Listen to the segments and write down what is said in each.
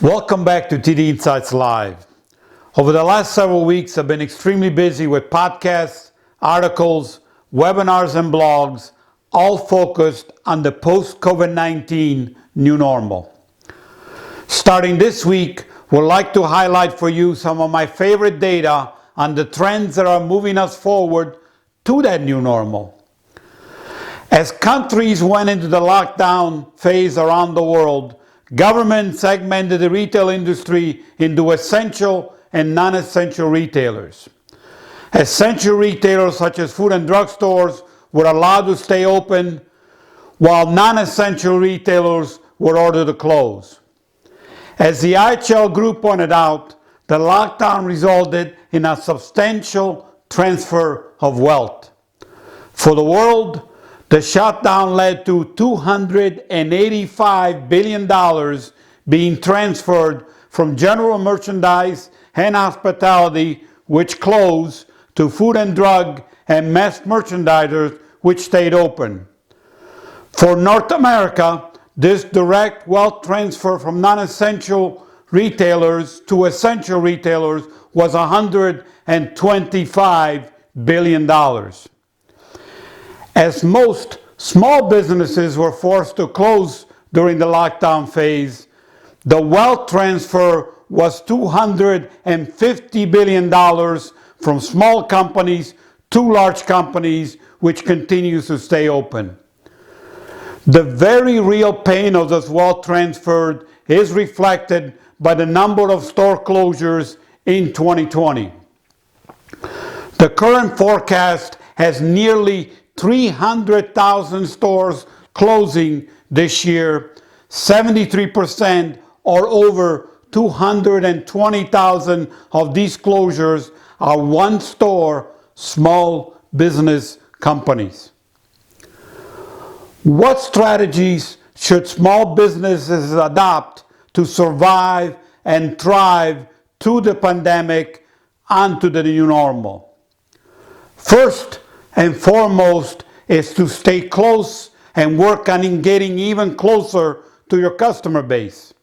Welcome back to TD Insights Live. Over the last several weeks, I've been extremely busy with podcasts, articles, webinars, and blogs, all focused on the post-COVID-19 new normal. Starting this week, we'd like to highlight for you some of my favorite data on the trends that are moving us forward to that new normal. As countries went into the lockdown phase around the world, government segmented the retail industry into essential and non-essential retailers. Essential retailers such as food and drug stores were allowed to stay open, while non-essential retailers were ordered to close. As the IHL Group pointed out, the lockdown resulted in a substantial transfer of wealth. For the world, the shutdown led to $285 billion being transferred from general merchandise and hospitality, which closed, to food and drug and mass merchandisers, which stayed open. For North America, this direct wealth transfer from non-essential retailers to essential retailers was $125 billion. As most small businesses were forced to close during the lockdown phase, the wealth transfer was $250 billion from small companies to large companies, which continues to stay open. The very real pain of this wealth transfer is reflected by the number of store closures in 2020. The current forecast has nearly 300,000 stores closing this year. 73% or over 220,000 of these closures are one-store small business companies. What strategies should small businesses adopt to survive and thrive through the pandemic and to the new normal? First and foremost is to stay close and work on getting even closer to your customer base.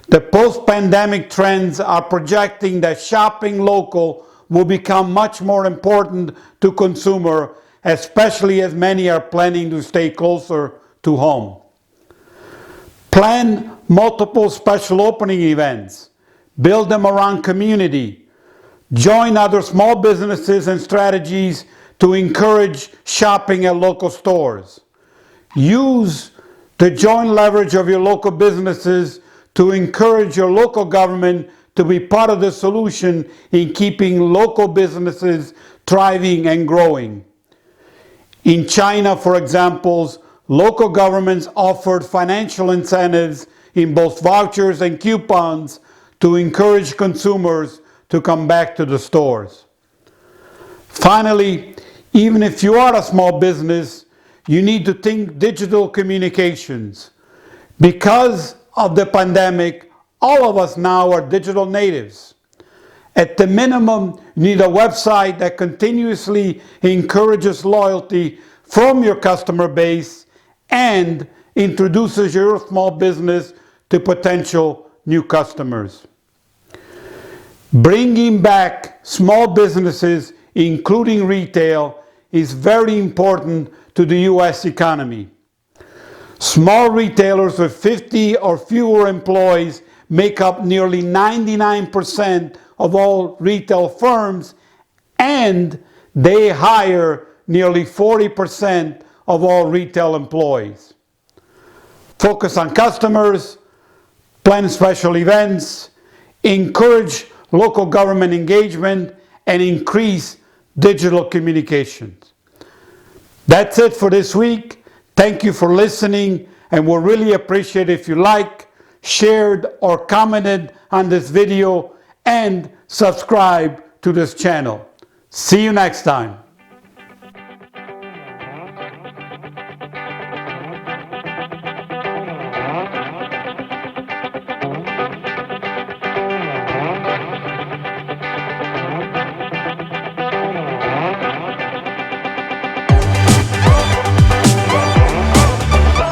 The post-pandemic trends are projecting that shopping local will become much more important to consumers, especially as many are planning to stay closer to home. Plan multiple special opening events. Build them around community. Join other small businesses and strategies to encourage shopping at local stores. Use the joint leverage of your local businesses to encourage your local government to be part of the solution in keeping local businesses thriving and growing. In China, for example, local governments offered financial incentives in both vouchers and coupons to encourage consumers to come back to the stores. Finally, even if you are a small business, you need to think digital communications. Because of the pandemic, all of us now are digital natives. At the minimum, you need a website that continuously encourages loyalty from your customer base and introduces your small business to potential new customers. Bringing back small businesses, including retail, is very important to the U.S. economy. Small retailers with 50 or fewer employees make up nearly 99% of all retail firms, and they hire nearly 40% of all retail employees. Focus on customers, plan special events, encourage local government engagement, and increase digital communications. That's it for this week. Thank you for listening, and we'll really appreciate if you like, shared, or commented on this video and subscribe to this channel. See you next time.